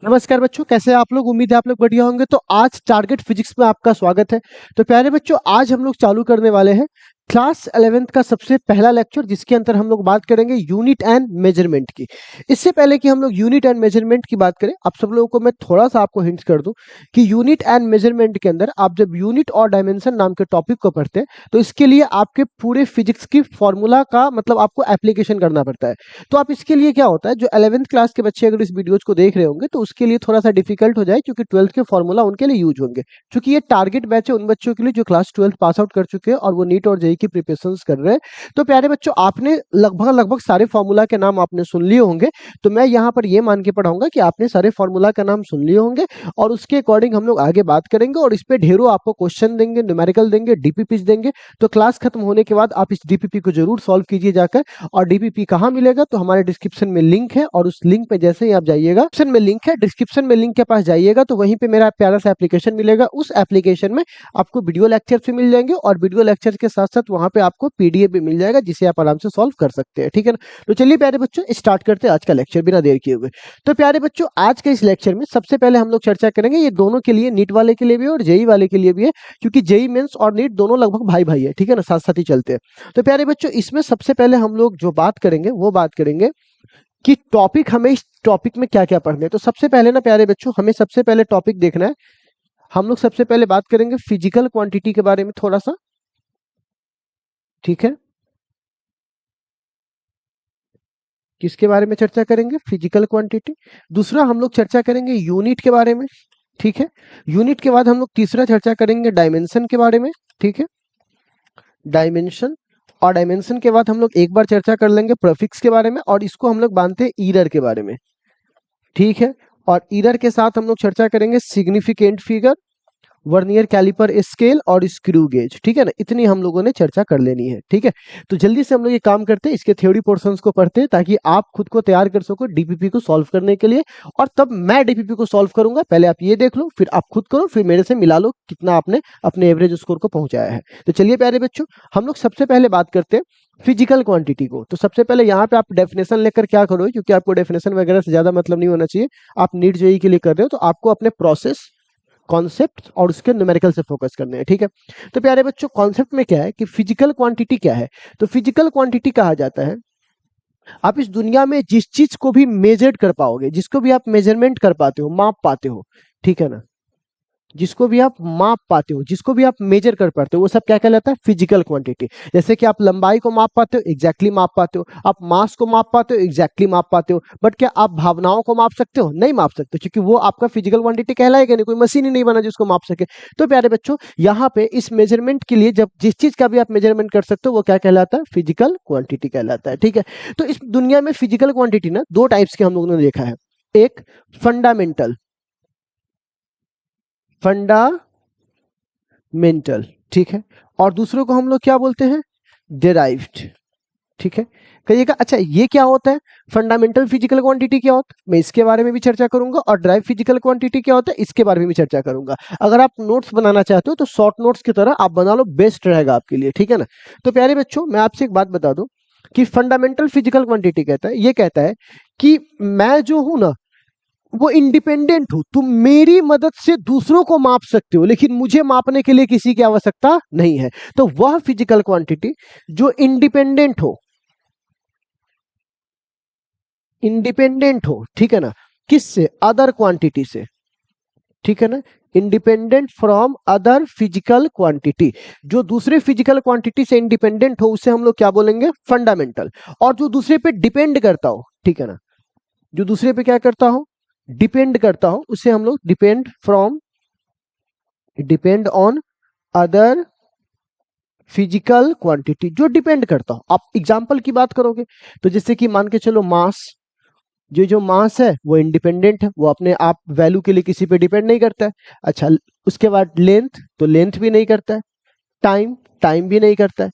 नमस्कार बच्चों, कैसे हैं आप लोग। उम्मीद है आप लोग बढ़िया होंगे। तो आज टारगेट फिजिक्स में आपका स्वागत है। तो प्यारे बच्चों, आज हम लोग चालू करने वाले हैं क्लास 11th का सबसे पहला लेक्चर, जिसके अंदर हम लोग बात करेंगे यूनिट एंड मेजरमेंट की। इससे पहले कि हम लोग यूनिट एंड मेजरमेंट की बात करें, आप सब लोगों को मैं थोड़ा सा आपको हिंट्स कर दूं कि यूनिट एंड मेजरमेंट के अंदर आप जब यूनिट और डायमेंशन नाम के टॉपिक को पढ़ते हैं तो इसके लिए आपके पूरे फिजिक्स की फॉर्मूला का मतलब आपको एप्लीकेशन करना पड़ता है। तो आप इसके लिए क्या होता है, जो 11th क्लास के बच्चे अगर इस वीडियोज को देख रहे होंगे तो उसके लिए थोड़ा सा डिफिकल्ट हो जाए, क्योंकि 12th के फॉर्मूला उनके लिए यूज होंगे। क्योंकि ये टारगेट बैच है उन बच्चों के लिए जो क्लास 12th पास आउट कर चुके हैं और वो नीट और जेई की प्रिपरेशन कर रहे हैं। तो प्यारे बच्चों, आपने लगभग लगभग सारे फॉर्मूला के नाम आपने सुन लिए होंगे। तो मैं यहाँ पर ये मान के पढ़ाऊंगा कि आपने सारे फॉर्मूला का नाम सुन लिए होंगे और उसके अकॉर्डिंग हम लोग आगे बात करेंगे और इस पे ढेरों आपको क्वेश्चन देंगे, न्यूमेरिकल देंगे, डीपीपी देंगे। तो क्लास खत्म होने के बाद आप इस डीपीपी को जरूर सॉल्व कीजिए जाकर। और डीपीपी कहाँ मिलेगा, तो हमारे डिस्क्रिप्शन में लिंक है और उस लिंक पे जैसे ही आप जाइएगा, डिस्क्रिप्शन में लिंक है, डिस्क्रिप्शन में लिंक के पास जाइएगा तो वहीं पे मेरा प्यारा सा एप्लीकेशन मिलेगा। उस एप्लीकेशन में आपको वीडियो लेक्चर भी मिल जाएंगे और वीडियो लेक्चर के साथ साथ वहां पे आपको पीडीएफ भी मिल जाएगा, जिसे आप आराम से सॉल्व कर सकते हैं। ठीक है ना। तो चलिए प्यारे बच्चों, स्टार्ट करते हैं आज का लेक्चर बिना देर किए हुए। तो प्यारे बच्चों, आज के इस लेक्चर में सबसे पहले हम लोग चर्चा करेंगे, ये दोनों के लिए, नीट वाले के लिए भी है और जेई वाले के लिए भी है, क्योंकि जेई मेंस और नीट दोनों लगभग भाई भाई है। ठीक है ना, साथ साथ ही चलते हैं। तो प्यारे बच्चों, इसमें सबसे पहले हम लोग जो बात करेंगे वो बात करेंगे कि टॉपिक, हमें इस टॉपिक में क्या क्या पढ़ना है। तो सबसे पहले ना प्यारे बच्चों, हमें सबसे पहले टॉपिक देखना है। हम लोग सबसे पहले बात करेंगे फिजिकल क्वांटिटी के बारे में थोड़ा सा। ठीक है, किसके बारे में चर्चा करेंगे, फिजिकल क्वांटिटी। दूसरा हम लोग चर्चा करेंगे यूनिट के बारे में। ठीक है, यूनिट के बाद हम लोग तीसरा चर्चा करेंगे डायमेंशन के बारे में। ठीक है, डायमेंशन। और डायमेंशन के बाद हम लोग एक बार चर्चा कर लेंगे प्रीफिक्स के बारे में, और इसको हम लोग मानते हैं ईरर के बारे में। ठीक है, और ईरर के साथ हम लोग चर्चा करेंगे significant figure, vernier calliper scale और स्क्रू गेज। ठीक है ना, इतनी हम लोगों ने चर्चा कर लेनी है। ठीक है, तो जल्दी से हम लोग ये काम करते हैं, इसके थ्योरी पोर्शंस को पढ़ते हैं ताकि आप खुद को तैयार कर सको डीपीपी को सॉल्व करने के लिए। और तब मैं डीपीपी को सॉल्व करूंगा, पहले आप ये देख लो, फिर आप खुद करो, फिर मेरे से मिला लो कितना आपने अपने एवरेज स्कोर को पहुंचाया है। तो चलिए प्यारे बच्चों, हम लोग सबसे पहले बात करते हैं फिजिकल क्वांटिटी को। तो सबसे पहले यहाँ पे आप डेफिनेशन लेकर क्या करो, क्योंकि आपको डेफिनेशन वगैरह से ज्यादा मतलब नहीं होना चाहिए। आप नीट जेई के लिए कर रहे हो तो आपको अपने प्रोसेस, कॉन्सेप्ट और उसके न्यूमेरिकल से फोकस करने हैं। ठीक है, तो प्यारे बच्चों, कॉन्सेप्ट में क्या है कि फिजिकल क्वांटिटी क्या है। तो फिजिकल क्वांटिटी कहा जाता है, आप इस दुनिया में जिस चीज को भी मेजर कर पाओगे, जिसको भी आप मेजरमेंट कर पाते हो, माप पाते हो। ठीक है ना, जिसको भी आप माप पाते हो, जिसको भी आप मेजर कर पाते हो, वो सब क्या कहलाता है, फिजिकल क्वांटिटी। जैसे कि आप लंबाई को माप पाते हो, एग्जैक्टली माप पाते हो। आप मास को माप पाते हो, एग्जैक्टली माप पाते हो। बट क्या आप भावनाओं को माप सकते हो, नहीं माप सकते, क्योंकि वो आपका फिजिकल क्वांटिटी कहलाएगा नहीं, कोई मशीन ही नहीं बना जिसको माप सके। तो प्यारे बच्चों, यहाँ पे इस मेजरमेंट के लिए जब जिस चीज का भी आप मेजरमेंट कर सकते हो वो क्या कहलाता है, फिजिकल क्वांटिटी कहलाता है। ठीक है, तो इस दुनिया में फिजिकल क्वांटिटी ना दो टाइप्स के हम लोगों ने देखा है। एक फंडामेंटल, फंडामेंटल। ठीक है, और दूसरों को हम लोग क्या बोलते हैं, डेराइव्ड। ठीक है, कहिएगा अच्छा ये क्या होता है, फंडामेंटल फिजिकल क्वांटिटी क्या होता है, मैं इसके बारे में भी चर्चा करूंगा, और ड्राइव फिजिकल क्वांटिटी क्या होता है इसके बारे में भी चर्चा करूंगा। अगर आप नोट्स बनाना चाहते हो तो शॉर्ट नोट्स की तरह आप बना लो, बेस्ट रहेगा आपके लिए। ठीक है ना। तो प्यारे बच्चों, मैं आपसे एक बात बता दूं कि फंडामेंटल फिजिकल क्वांटिटी कहता है, ये कहता है कि मैं जो हूं ना, वो इंडिपेंडेंट हूं। तुम मेरी मदद से दूसरों को माप सकते हो, लेकिन मुझे मापने के लिए किसी की आवश्यकता नहीं है। तो वह फिजिकल क्वांटिटी जो इंडिपेंडेंट हो, इंडिपेंडेंट हो, ठीक है ना, किससे, अदर क्वांटिटी से। ठीक है ना, independent from other physical quantity, जो दूसरे फिजिकल क्वांटिटी से इंडिपेंडेंट हो उसे हम लोग क्या बोलेंगे, फंडामेंटल। और जो दूसरे पे डिपेंड करता हो, ठीक है ना, जो दूसरे पे क्या करता हो, डिपेंड करता हो, उसे हम लोग depend from, depend on other physical quantity, जो डिपेंड करता हो। आप एग्जांपल की बात करोगे तो जैसे कि मान के चलो मास, जो जो मास है वो इंडिपेंडेंट है, वो अपने आप वैल्यू के लिए किसी पे डिपेंड नहीं करता है। अच्छा, उसके बाद लेंथ, तो लेंथ भी नहीं करता है। टाइम, टाइम भी नहीं करता है।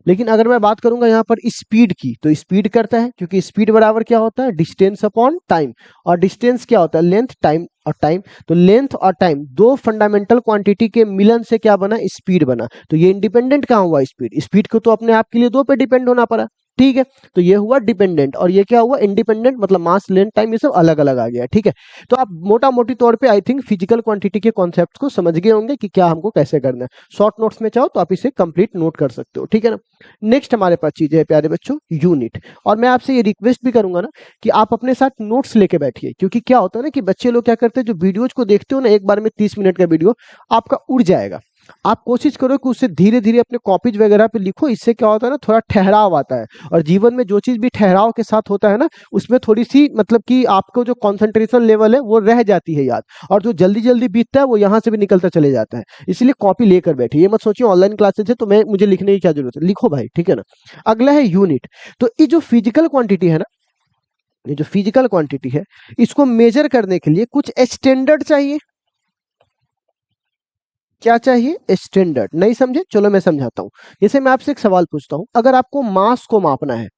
लेकिन अगर मैं बात करूंगा यहाँ पर स्पीड की, तो स्पीड करता है, क्योंकि स्पीड बराबर क्या होता है, डिस्टेंस अपॉन टाइम। और डिस्टेंस क्या होता है, लेंथ, टाइम और टाइम। तो लेंथ और टाइम दो फंडामेंटल क्वांटिटी के मिलन से क्या बना, स्पीड बना। तो ये इंडिपेंडेंट कहाँ हुआ, स्पीड। स्पीड को तो अपने आप के लिए दो पे डिपेंड होना पड़ा। ठीक है, तो ये हुआ डिपेंडेंट और ये क्या हुआ इंडिपेंडेंट, मतलब मास लेंथ टाइम ये सब अलग अलग आ गया। ठीक है, तो आप मोटा मोटी तौर पे आई थिंक फिजिकल क्वांटिटी के कॉन्सेप्ट को समझ गए होंगे कि क्या हमको कैसे करना है। शॉर्ट नोट्स में चाहो तो आप इसे कंप्लीट नोट कर सकते हो, ठीक है ना। नेक्स्ट हमारे पास चीज है प्यारे बच्चों, यूनिट। और मैं आपसे ये रिक्वेस्ट भी करूंगा ना कि आप अपने साथ नोट्स लेके बैठिए, क्योंकि क्या होता है ना कि बच्चे लोग क्या करते हैं, जो वीडियोज को देखते हो ना, एक बार में 30 मिनट का वीडियो आपका उड़ जाएगा। आप कोशिश करो कि उससे धीरे धीरे अपने कॉपीज वगैरह पे लिखो, इससे क्या होता है ना, थोड़ा ठहराव आता है। और जीवन में जो चीज भी ठहराव के साथ होता है ना, उसमें थोड़ी सी मतलब कि आपको जो कंसंट्रेशन लेवल है वो रह जाती है याद, और जो जल्दी जल्दी बीतता है वो यहाँ से भी निकलता चले जाता है। इसलिए कॉपी लेकर बैठिए, ये मत सोचिए ऑनलाइन क्लासेस है तो मैं मुझे लिखने की क्या जरूरत है, लिखो भाई, ठीक है ना। अगला है यूनिट। तो ये जो फिजिकल क्वांटिटी है ना, ये जो फिजिकल क्वांटिटी है, इसको मेजर करने के लिए कुछ स्टैंडर्ड चाहिए। क्या चाहिए? स्टैंडर्ड। नहीं समझे? चलो मैं समझाता हूं। जैसे मैं आपसे एक सवाल पूछता हूं, अगर आपको मास को मापना है,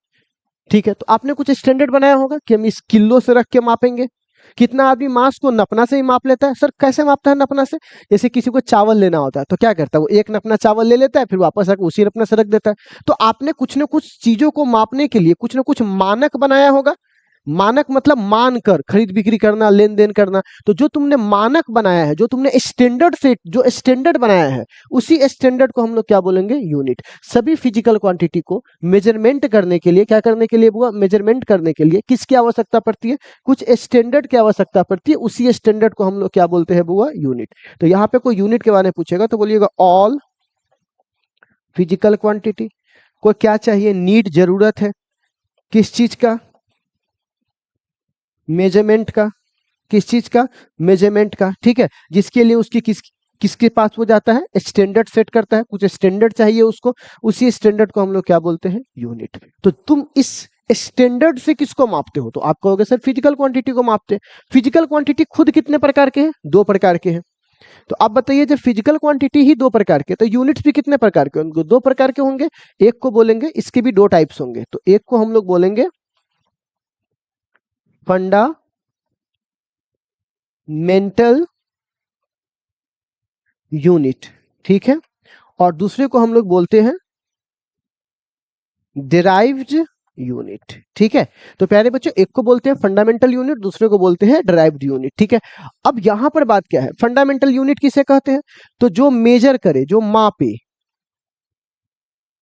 ठीक है, तो आपने कुछ स्टैंडर्ड बनाया होगा कि हम इस किलो से रख के मापेंगे। कितना आदमी मास को नपना से ही माप लेता है? सर कैसे मापता है नपना से? जैसे किसी को चावल लेना होता है तो क्या करता है, वो एक नपना चावल ले लेता है, फिर वापस आकर उसी नपना से रख देता है। तो आपने कुछ ना कुछ चीजों को मापने के लिए कुछ ना कुछ मानक बनाया होगा। मानक मतलब मान कर खरीद बिक्री करना, लेन देन करना। तो जो तुमने मानक बनाया है, जो तुमने स्टैंडर्ड से जो स्टैंडर्ड बनाया है, उसी स्टैंडर्ड को हम लोग क्या बोलेंगे? यूनिट। सभी फिजिकल क्वांटिटी को मेजरमेंट करने के लिए, क्या करने के लिए बुआ? मेजरमेंट करने के लिए किसकी आवश्यकता पड़ती है? कुछ स्टैंडर्ड की आवश्यकता पड़ती है। उसी स्टैंडर्ड को हम लोग क्या बोलते हैं बुआ? यूनिट। तो यहाँ पे कोई यूनिट के बारे में पूछेगा तो बोलिएगा ऑल फिजिकल क्वांटिटी। को क्या चाहिए? नीड, जरूरत है। किस चीज का? मेजरमेंट का। किस चीज का? मेजरमेंट का। ठीक है, जिसके लिए उसकी किसके पास वो जाता है? स्टैंडर्ड सेट करता है, कुछ स्टैंडर्ड चाहिए उसको, उसी स्टैंडर्ड को हम लोग क्या बोलते हैं? यूनिट। तो तुम इस स्टैंडर्ड से किसको मापते हो? तो आप कहोगे सर फिजिकल क्वांटिटी को मापते हैं। फिजिकल क्वांटिटी खुद कितने प्रकार के हैं? दो प्रकार के हैं। तो आप बताइए, जब फिजिकल क्वांटिटी ही दो प्रकार के, तो यूनिट्स भी कितने प्रकार के होंगे? दो प्रकार के होंगे। एक को बोलेंगे, इसके भी दो टाइप्स होंगे, तो एक को हम लोग बोलेंगे फंडामेंटल यूनिट, ठीक है, और दूसरे को हम लोग बोलते हैं डिराइव्ड यूनिट। ठीक है, तो प्यारे बच्चों, एक को बोलते हैं फंडामेंटल यूनिट, दूसरे को बोलते हैं डिराइव्ड यूनिट। ठीक है, अब यहां पर बात क्या है, फंडामेंटल यूनिट किसे कहते हैं? तो जो मेजर करे, जो मापे,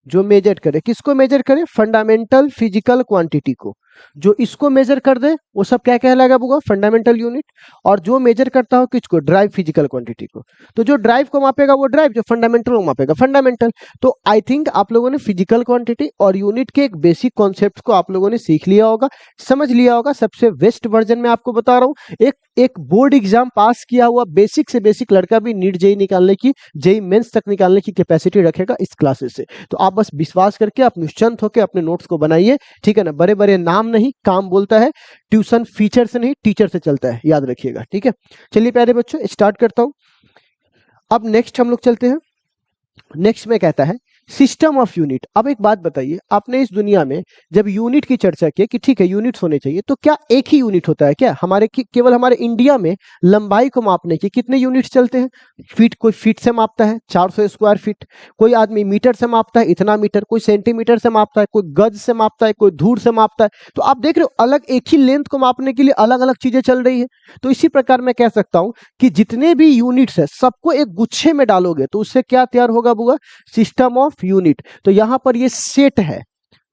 जो मेजर करे, किसको मेजर करे? फंडामेंटल फिजिकल क्वांटिटी को। जो इसको मेजर कर दे वो सब क्या कहलाएगा बुआ? Fundamental unit. और जो मेजर करता हो किसको? ड्राइव फिजिकल क्वांटिटी को। तो जो ड्राइव को मापेगा वो ड्राइव, जो फंडामेंटल को मापेगा फंडामेंटल। तो आई थिंक आप लोगों ने फिजिकल क्वांटिटी और यूनिट के एक बेसिक कॉन्सेप्ट को आप लोगों ने सीख लिया होगा, समझ लिया होगा। सबसे बेस्ट वर्जन में आपको बता रहा हूं, एक बोर्ड एग्जाम पास किया हुआ बेसिक से बेसिक लड़का भी नीट जेई निकालने की, जेई मेंस तक निकालने की कैपेसिटी रखेगा इस क्लासेस से। तो आप बस विश्वास करके आप निश्चिंत होकर अपने नोट्स को बनाइए, ठीक है ना। बड़े बड़े नाम नहीं, काम बोलता है। ट्यूशन फीचर से नहीं, टीचर से चलता है, याद रखिएगा, ठीक है। चलिए प्यारे बच्चों, स्टार्ट करता हूं। अब नेक्स्ट हम लोग चलते हैं। नेक्स्ट में कहता है सिस्टम ऑफ यूनिट। अब एक बात बताइए, आपने इस दुनिया में जब यूनिट की चर्चा की कि ठीक है यूनिट्स होने चाहिए, तो क्या एक ही यूनिट होता है क्या? केवल हमारे इंडिया में लंबाई को मापने के कितने यूनिट्स चलते हैं? फीट, कोई फीट से मापता है 400 स्क्वायर फीट, कोई आदमी मीटर से मापता है इतना मीटर, कोई सेंटीमीटर से मापता है, कोई गज से मापता है, कोई धूर से मापता है। तो आप देख रहे हो, अलग एक ही लेंथ को मापने के लिए अलग अलग चीजें चल रही है। तो इसी प्रकार मैं कह सकता हूं कि जितने भी यूनिट्स है सबको एक गुच्छे में डालोगे तो उससे क्या तैयार होगा बुआ? System of unit. तो यहां पर ये सेट है,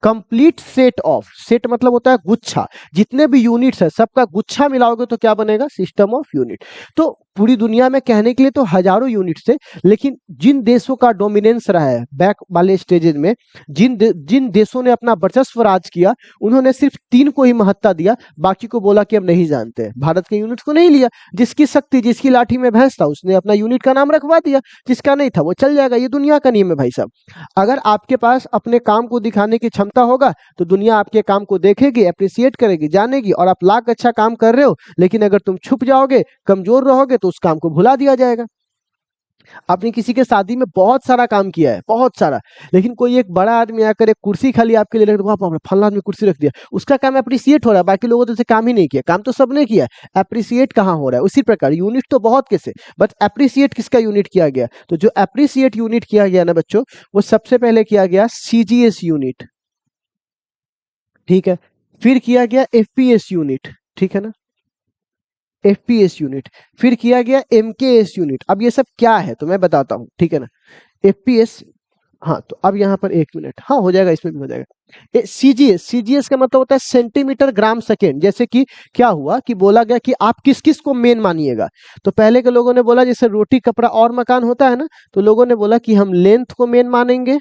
कंप्लीट सेट ऑफ, सेट मतलब होता है गुच्छा, जितने भी यूनिट्स है सबका गुच्छा मिलाओगे तो क्या बनेगा? System of unit. तो पूरी दुनिया में कहने के लिए तो हजारों यूनिट्स है, लेकिन जिन देशों का डोमिनेंस रहा है बैक वाले स्टेजेस में, जिन देशों ने अपना वर्चस्व राज किया, उन्होंने सिर्फ 3 को ही महत्ता दिया, बाकी को बोला कि हम नहीं जानते हैं। भारत के यूनिट्स को नहीं लिया। जिसकी शक्ति, जिसकी लाठी में भैंस था, उसने अपना यूनिट का नाम रखवा दिया, जिसका नहीं था वो चल जाएगा। ये दुनिया का नियम है भाई साहब। अगर आपके पास अपने काम को दिखाने की क्षमता होगा तो दुनिया आपके काम को देखेगी, अप्रिशिएट करेगी, जानेगी। और आप लाख अच्छा काम कर रहे हो, लेकिन अगर तुम छुप जाओगे, कमजोर रहोगे, तो उस काम को भुला दिया जाएगा। आपने किसी के शादी में बहुत सारा काम किया है, बहुत सारा, लेकिन कोई एक बड़ा आदमी आकर एक कुर्सी खाली आपके लिए रख, वहां फल्ला आदमी कुर्सी रख दिया, उसका काम अप्रिशिएट हो रहा है, बाकी लोगों ने काम ही नहीं किया। काम तो सबने किया, अप्रिशिएट कहाँ हो रहा है? उसी प्रकार यूनिट तो बहुत कैसे, बट अप्रिशिएट किसका यूनिट किया गया? तो जो अप्रिशिएट यूनिट किया गया ना बच्चों, वो सबसे पहले किया गया सीजीएस यूनिट। ठीक है। फिर किया गया एफपीएस यूनिट, ठीक है ना, एफपीएस यूनिट। फिर किया गया एमकेएस यूनिट। अब ये सब क्या है तो मैं बताता हूँ, ठीक है ना। एफपीएस, हाँ तो अब यहाँ पर 1 मिनट, हाँ हो जाएगा, इसमें भी हो जाएगा। सीजीएस, सीजीएस का मतलब होता है सेंटीमीटर ग्राम सेकेंड। जैसे कि क्या हुआ कि बोला गया कि आप किस किस को मेन मानिएगा। तो पहले के लोगों ने बोला जैसे रोटी कपड़ा और मकान होता है ना, तो लोगों ने बोला कि हम लेंथ को मेन मानेंगे,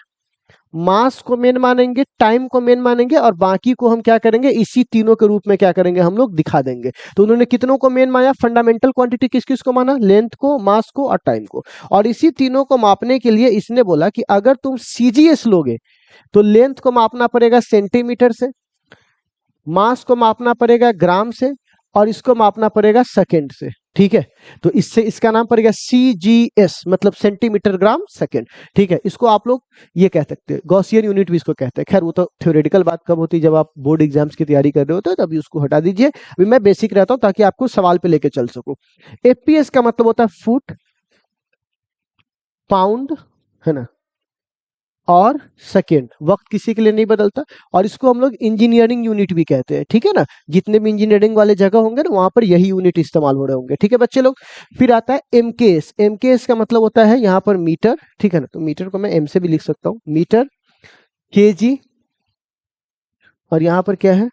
मास को मेन मानेंगे, टाइम को मेन मानेंगे, और बाकी को हम क्या करेंगे, इसी तीनों के रूप में क्या करेंगे, हम लोग दिखा देंगे। तो उन्होंने कितनों को मेन माना, फंडामेंटल क्वांटिटी किस किस को माना, लेंथ को, मास को और टाइम को। और इसी तीनों को मापने के लिए इसने बोला कि अगर तुम सीजीएस लोगे तो लेंथ को मापना पड़ेगा सेंटीमीटर से, मास को मापना पड़ेगा ग्राम से, और इसको मापना पड़ेगा सेकंड से, ठीक है। तो इससे इसका नाम पड़ेगा सीजीएस, मतलब सेंटीमीटर ग्राम सेकंड, ठीक है। इसको आप लोग ये कह सकते हैं, गॉसियन यूनिट भी इसको कहते हैं। खैर वो तो थ्योरेटिकल बात कब होती है, जब आप बोर्ड एग्जाम्स की तैयारी कर रहे होते हो, तभी उसको हटा दीजिए। अभी मैं बेसिक रहता हूं ताकि आपको सवाल पे लेके चल सकूं। एफपीएस का मतलब होता है फुट, पाउंड, है ना, और सेकेंड। वक्त किसी के लिए नहीं बदलता। और इसको हम लोग इंजीनियरिंग यूनिट भी कहते हैं, ठीक है ना। जितने भी इंजीनियरिंग वाले जगह होंगे ना, वहां पर यही यूनिट इस्तेमाल हो रहे होंगे, ठीक है बच्चे लोग। फिर आता है एमकेएस। एमकेएस का मतलब होता है यहाँ पर मीटर, ठीक है ना। तो मीटर को मैं एम से भी लिख सकता हूँ, मीटर, केजी, और यहाँ पर क्या है,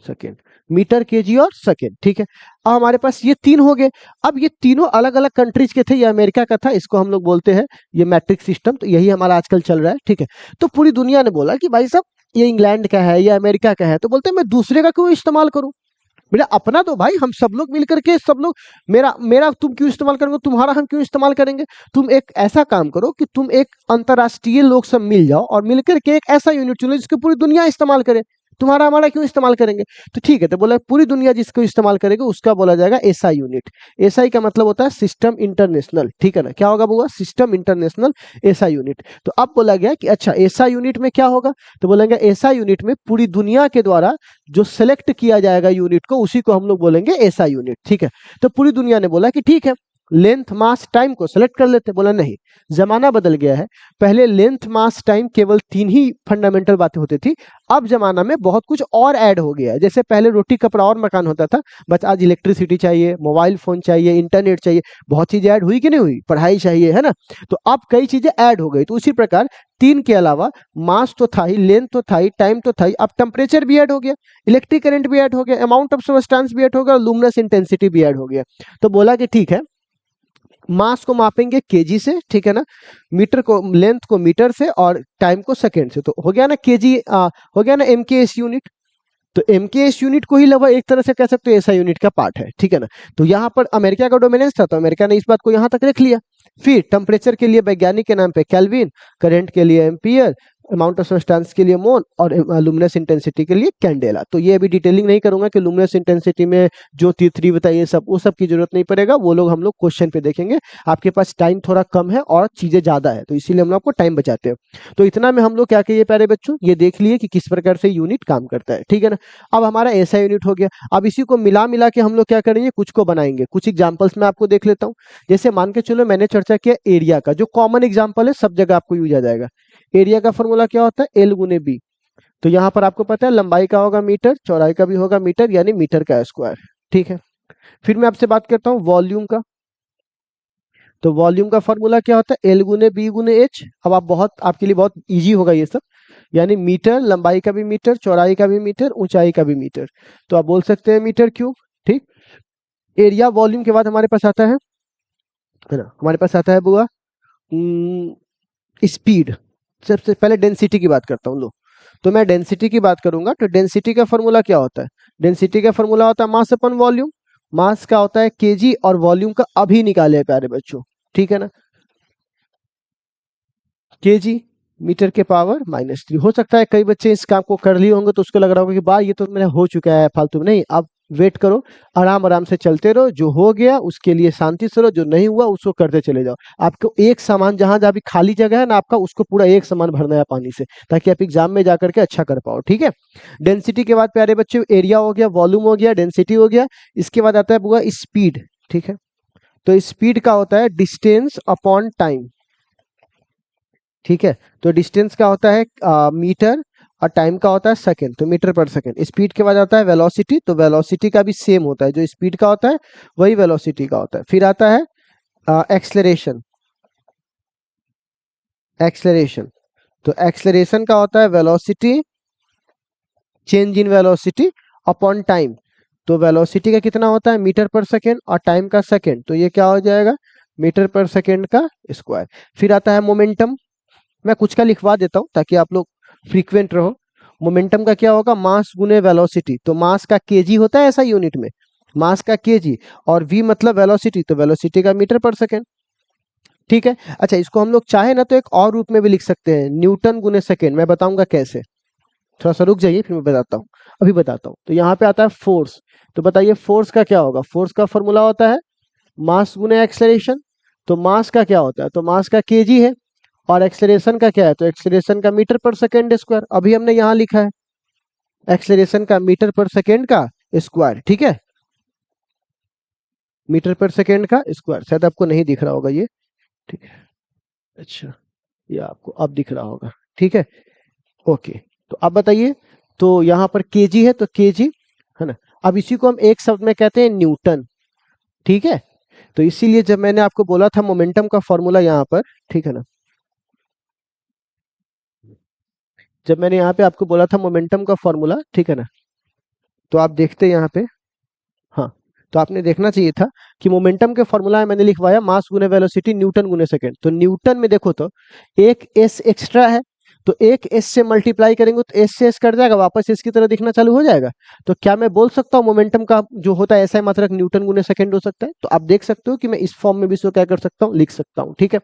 सेकेंड। मीटर, केजी और सेकेंड, ठीक है। अब हमारे पास ये तीन हो गए। अब ये तीनों अलग अलग कंट्रीज के थे, ये अमेरिका का था, इसको हम लोग बोलते हैं ये मैट्रिक सिस्टम। तो यही हमारा आजकल चल रहा है, ठीक है। तो पूरी दुनिया ने बोला कि भाई साहब ये इंग्लैंड का है, ये अमेरिका का है, तो बोलते हैं मैं दूसरे का क्यों इस्तेमाल करूं, मेरा अपना तो भाई हम सब लोग मिलकर के सब लोग, मेरा मेरा तुम क्यों इस्तेमाल करोगे, तुम्हारा हम क्यों इस्तेमाल करेंगे। तुम एक ऐसा काम करो कि तुम एक अंतरराष्ट्रीय लोग सब मिल जाओ और मिलकर के एक ऐसा यूनिट चुनो जिसको पूरी दुनिया इस्तेमाल करे। तुम्हारा हमारा क्यों इस्तेमाल करेंगे। तो ठीक है, तो बोला पूरी दुनिया जिसको इस्तेमाल करेगी उसका बोला जाएगा एसआई यूनिट। एसआई का मतलब होता है सिस्टम इंटरनेशनल, ठीक है ना। क्या होगा बुआ, सिस्टम इंटरनेशनल एसआई यूनिट। तो अब बोला गया कि अच्छा एसआई यूनिट में क्या होगा, तो बोलेंगे एसआई यूनिट में पूरी दुनिया के द्वारा जो सेलेक्ट किया जाएगा यूनिट को, उसी को हम लोग बोलेंगे एसआई यूनिट, ठीक है। तो पूरी दुनिया ने बोला कि ठीक है लेंथ, मास, टाइम को सेलेक्ट कर लेते। बोला नहीं, जमाना बदल गया है। पहले लेंथ, मास, टाइम केवल तीन ही फंडामेंटल बातें होती थी। अब जमाना में बहुत कुछ और ऐड हो गया है। जैसे पहले रोटी कपड़ा और मकान होता था, बस आज इलेक्ट्रिसिटी चाहिए, मोबाइल फोन चाहिए, इंटरनेट चाहिए, बहुत चीजें ऐड हुई कि नहीं हुई, पढ़ाई चाहिए, है ना। तो अब कई चीजें ऐड हो गई। तो उसी प्रकार तीन के अलावा मास तो था ही, लेंथ तो था ही, टाइम तो था ही, अब टेम्परेचर भी ऐड हो गया, इलेक्ट्रिक करंट भी ऐड हो गया, अमाउंट ऑफ सब्सटेंस भी ऐड हो गया, और लुमिनस इंटेंसिटी भी ऐड हो गया। तो बोला कि ठीक है मास को मापेंगे केजी से, ठीक है ना, मीटर को, लेंथ को मीटर से, और टाइम को सेकेंड से। तो हो गया ना केजी, हो गया ना एमकेएस यूनिट। तो एमकेएस यूनिट को ही लगभग एक तरह से कह सकते हो एसआई यूनिट का पार्ट है, ठीक है ना। तो यहाँ पर अमेरिका का डोमिनेंस था, तो अमेरिका ने इस बात को यहाँ तक रख लिया। फिर टेम्परेचर के लिए वैज्ञानिक के नाम पे केल्विन, करंट के लिए एम्पियर, अमाउंट ऑफ सब्सटेंस के लिए मोल, और लुमिनस इंटेंसिटी के लिए कैंडेला। तो ये अभी डिटेलिंग नहीं करूंगा कि लुमिनस इंटेंसिटी में जो तीर्थरी बताइए सब, वो सब की जरूरत नहीं पड़ेगा, वो लोग हम लोग क्वेश्चन पे देखेंगे। आपके पास टाइम थोड़ा कम है और चीजें ज्यादा है, तो इसीलिए हम लोग आपको टाइम बचाते हैं। तो इतना में हम लोग क्या कहिए प्यारे बच्चों, ये देख लिए कि किस प्रकार से यूनिट काम करता है, ठीक है ना। अब हमारा ऐसा यूनिट हो गया। अब इसी को मिला मिला के हम लोग क्या करेंगे, कुछ को बनाएंगे। कुछ एग्जांपल्स में आपको देख लेता हूँ। जैसे मान के चलो मैंने चर्चा किया एरिया का, जो कॉमन एग्जांपल है, सब जगह आपको यूज आ जाएगा। एरिया का फॉर्मूला क्या होता है, एल गुने बी। तो यहाँ पर आपको पता है लंबाई का होगा मीटर, चौड़ाई का भी होगा मीटर, यानी मीटर का स्क्वायर, ठीक है। फिर मैं आपसे बात करता हूँ वॉल्यूम का। तो वॉल्यूम का फॉर्मूला क्या होता है, एल गुने बी गुने एच। अब आप बहुत, आपके लिए बहुत इजी होगा ये सब, यानी मीटर, लंबाई का भी मीटर, चौड़ाई का भी मीटर, ऊंचाई का भी मीटर। तो आप बोल सकते हैं मीटर क्यूब, ठीक। एरिया वॉल्यूम के बाद हमारे पास आता है ना, हमारे पास आता है बुआ स्पीड। सबसे पहले डेंसिटी की बात करता हूँ लो। तो मैं डेंसिटी की बात करूंगा, तो डेंसिटी का फॉर्मूला क्या होता है, डेंसिटी का फॉर्मूला होता है मास अपन वॉल्यूम। मास का होता है केजी, और वॉल्यूम का अभी निकाले प्यारे बच्चों, ठीक है ना, केजी, मीटर के पावर -3। हो सकता है कई बच्चे इस काम को कर लिए होंगे तो उसको लग रहा होगा कि बा ये तो मेरा हो चुका है फालतू में। नहीं, अब वेट करो, आराम आराम से चलते रहो। जो हो गया उसके लिए शांति से रहो, जो नहीं हुआ उसको करते चले जाओ। आपको एक सामान, जहां जहां भी खाली जगह है ना आपका, उसको पूरा एक सामान भरना है पानी से, ताकि आप एग्जाम में जाकर के अच्छा कर पाओ, ठीक है। डेंसिटी के बाद प्यारे बच्चे एरिया हो गया, वॉल्यूम हो गया, डेंसिटी हो गया। इसके बाद आता है बुआ स्पीड, ठीक है। तो स्पीड का होता है डिस्टेंस अपॉन टाइम, ठीक है। तो डिस्टेंस का होता है मीटर, और टाइम का होता है सेकंड, तो मीटर पर सेकंड। स्पीड के बाद आता है वेलोसिटी, तो वेलोसिटी का भी सेम होता है, जो स्पीड का होता है वही वेलोसिटी का होता है। फिर आता है एक्सलेरेशन, एक्सलेरेशन तो एक्सलेरेशन का होता है velocity change in velocity upon time. तो वेलोसिटी का कितना होता है मीटर पर सेकेंड और टाइम का सेकेंड, तो ये क्या हो जाएगा मीटर पर सेकेंड का स्क्वायर। फिर आता है मोमेंटम, मैं कुछ का लिखवा देता हूं ताकि आप लोग फ्रीक्वेंट रहो। मोमेंटम का क्या होगा मास गुने वेलोसिटी, तो मास का केजी होता है ऐसा यूनिट में, मास का केजी, और वी मतलब वेलोसिटी, तो वेलोसिटी का मीटर पर सेकेंड। ठीक है, अच्छा इसको हम लोग चाहे ना तो एक और रूप में भी लिख सकते हैं, न्यूटन गुने सेकेंड, मैं बताऊंगा कैसे। थोड़ा सा रुक जाइए फिर मैं बताता हूँ, अभी बताता हूँ। तो यहाँ पे आता है फोर्स, तो बताइए फोर्स का क्या होगा, फोर्स का फॉर्मूला होता है मास गुने एक्सेलरेशन। तो मास का क्या होता है, तो मास का केजी है, और एक्सेलरेशन का क्या है, तो एक्सेलरेशन का मीटर पर सेकेंड स्क्वायर। अभी हमने यहाँ लिखा है एक्सेलरेशन का मीटर पर सेकेंड का स्क्वायर, ठीक है, मीटर पर सेकेंड का स्क्वायर। शायद आपको नहीं दिख रहा होगा ये, ठीक है, अच्छा ये आपको अब दिख रहा होगा, ठीक है, ओके। तो अब बताइए, तो यहाँ पर केजी है तो केजी है ना, अब इसी को हम एक शब्द में कहते हैं न्यूटन, ठीक है। तो इसीलिए जब मैंने आपको बोला था मोमेंटम का फॉर्मूला यहाँ पर, ठीक है ना, जब मैंने यहाँ पे आपको बोला था मोमेंटम का फॉर्मूला, ठीक है ना, तो आप देखते हैं यहाँ पे, हाँ, तो आपने देखना चाहिए था कि मोमेंटम के फॉर्मूला में मैंने लिखवाया मास गुने वेलोसिटी न्यूटन गुने सेकंड। तो न्यूटन में देखो तो एक एस एक्स्ट्रा है, तो एक एस से मल्टीप्लाई करेंगे तो एस से एस कट जाएगा, वापस एस की तरह दिखना चालू हो जाएगा। तो क्या मैं बोल सकता हूँ मोमेंटम का जो होता है ऐसा मात्रक न्यूटन गुने सेकंड हो सकता है। तो आप देख सकते हो कि मैं इस फॉर्म में भी इसको क्या कर सकता हूँ, लिख सकता हूँ, ठीक है।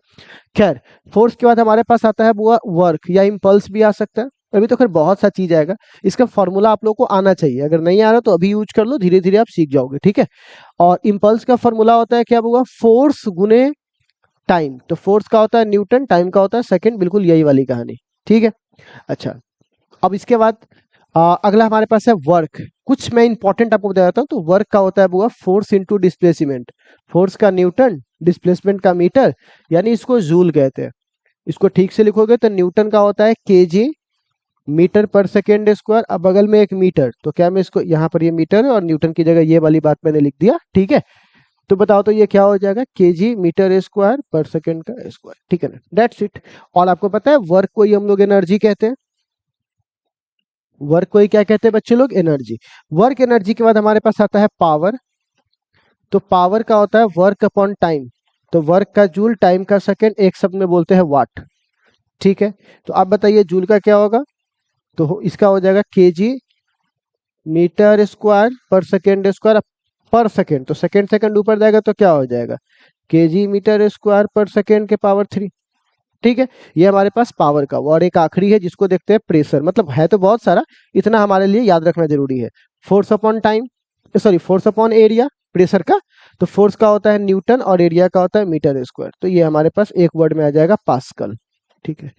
खैर, फोर्स के बाद हमारे पास आता है वो वर्क या इम्पल्स भी आ सकता है। अभी तो खैर बहुत सा चीज आएगा, इसका फॉर्मूला आप लोगों को आना चाहिए, अगर नहीं आ रहा तो अभी यूज कर लो, धीरे धीरे आप सीख जाओगे, ठीक है। और इम्पल्स का फॉर्मूला होता है क्या होगा, फोर्स गुने टाइम। तो फोर्स का होता है न्यूटन, टाइम का होता है सेकंड, बिल्कुल यही वाली कहानी, ठीक है। अच्छा, अब इसके बाद अगला हमारे पास है वर्क। कुछ मैं इंपॉर्टेंट आपको बता देता हूँ। तो वर्क का होता है वो फोर्स इंटू डिस्प्लेसमेंट, फोर्स का न्यूटन, डिस्प्लेसमेंट का मीटर, यानी इसको जूल कहते हैं। इसको ठीक से लिखोगे तो न्यूटन का होता है केजी मीटर पर सेकेंड स्क्वायर, अब बगल में एक मीटर, तो क्या मैं इसको यहाँ पर ये मीटर है और न्यूटन की जगह ये वाली बात मैंने लिख दिया, ठीक है। तो बताओ तो ये क्या हो जाएगा, केजी मीटर स्क्वायर पर सेकेंड का स्क्वायर, ठीक है ना, दैट्स इट। और आपको पता है वर्क को ही हम लोग एनर्जी कहते हैं, वर्क को ही क्या कहते हैं बच्चे लोग, एनर्जी। वर्क एनर्जी के बाद हमारे पास आता है पावर। तो पावर का होता है वर्क अपॉन टाइम, तो वर्क का जूल, टाइम का सेकेंड, एक शब्द में बोलते हैं वाट, ठीक है। तो आप बताइए जूल का क्या होगा, तो इसका हो जाएगा केजी मीटर स्क्वायर पर सेकेंड स्क्वायर, पर सेकेंड, तो सेकेंड सेकेंड ऊपर जाएगा तो क्या हो जाएगा, केजी मीटर स्क्वायर पर सेकेंड के पावर 3, ठीक है। ये हमारे पास पावर का। और एक आखिरी है जिसको देखते हैं प्रेशर, मतलब है तो बहुत सारा, इतना हमारे लिए याद रखना जरूरी है। Force upon time, sorry force upon area, pressure का। तो फोर्स का होता है न्यूटन और एरिया का होता है मीटर स्क्वायर, तो ये हमारे पास एक वर्ड में आ जाएगा पास्कल, ठीक है।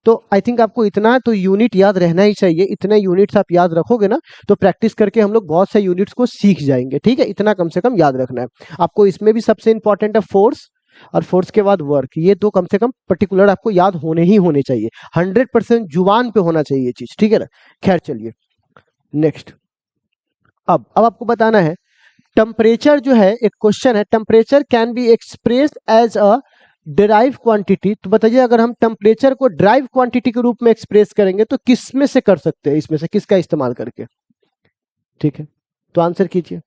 तो आई थिंक आपको इतना तो यूनिट याद रहना ही चाहिए, इतने यूनिट्स आप याद रखोगे ना तो प्रैक्टिस करके हम लोग बहुत से यूनिट्स को सीख जाएंगे, ठीक है। इतना कम से कम याद रखना है आपको। इसमें भी सबसे इंपॉर्टेंट है फोर्स, और फोर्स के बाद वर्क, ये दो कम से कम पर्टिकुलर आपको याद होने ही होने चाहिए, 100% जुबान पे होना चाहिए ये चीज, ठीक है ना। खैर चलिए नेक्स्ट। अब आपको बताना है टेम्परेचर जो है, एक क्वेश्चन है, temperature can be expressed as a derive quantity. तो बताइए अगर हम टेम्परेचर को ड्राइव क्वांटिटी के रूप में एक्सप्रेस करेंगे तो किस में से कर सकते हैं, इसमें से किसका इस्तेमाल करके, ठीक है। तो आंसर कीजिए।